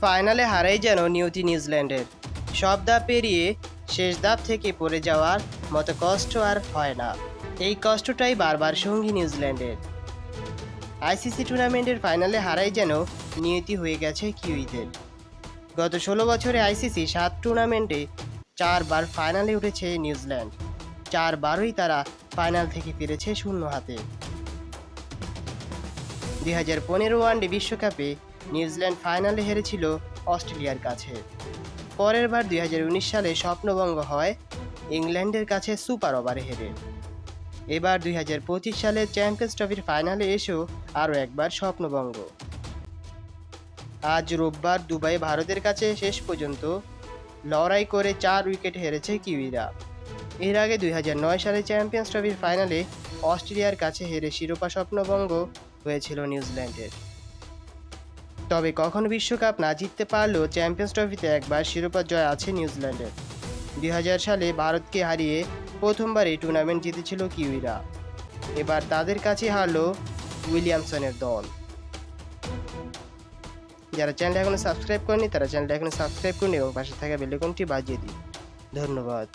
ফাইনালে হারাই যেন নিয়তি নিউজিল্যান্ডের। সব ধাপ পেরিয়ে শেষ ধাপ থেকে পড়ে যাওয়ার মতো কষ্ট আর হয় না। এই কষ্টটাই বারবার সঙ্গী নিউজিল্যান্ডের। আইসিসি টুর্নামেন্টের ফাইনালে হারাই যেন নিয়তি হয়ে গেছে কিউইদের। গত 16 বছরে আইসিসি 7 টুর্নামেন্টে 4বার ফাইনালে উঠেছে নিউজিল্যান্ড। 4বারই তারা ফাইনাল থেকে ফিরেছে শূন্য হাতে। 2015 ওয়ানডে বিশ্বকাপে নিউজিল্যান্ড ফাইনালে হেরেছিল অস্ট্রেলিয়ার কাছে। পরের বার 2019 সালে স্বপ্নভঙ্গ হয় ইংল্যান্ডের কাছে সুপার ওভারে হেরে। এবার 2025 সালে চ্যাম্পিয়ন্স ট্রফির ফাইনালে এসেও আরও একবার স্বপ্নভঙ্গ। আজ রোববার দুবাই ভারতের কাছে শেষ পর্যন্ত লড়াই করে 4 উইকেট হেরেছে কিউইরা। এর আগে 2009 সালে চ্যাম্পিয়ন্স ট্রফির ফাইনালে অস্ট্রেলিয়ার কাছে হেরে শিরোপা স্বপ্নভঙ্গ হয়েছিল নিউজিল্যান্ডের। তবে কখনো বিশ্বকাপ না জিততে পারলেও চ্যাম্পিয়ন্স ট্রফিতে একবার শিরোপা জয় আছে নিউজিল্যান্ডের। 2000 সালে ভারতকে হারিয়ে প্রথমবার এই টুর্নামেন্ট জিতেছিল কিউইরা। এবার তাদের কাছে হারলো উইলিয়ামসনের দল। যারা চ্যানেলটা এখনো সাবস্ক্রাইব করেনি তারা চ্যানেলটা এখনো সাবস্ক্রাইব করুন এবং পাশে থাকা বেল আইকনটি বাজিয়ে দিন। ধন্যবাদ।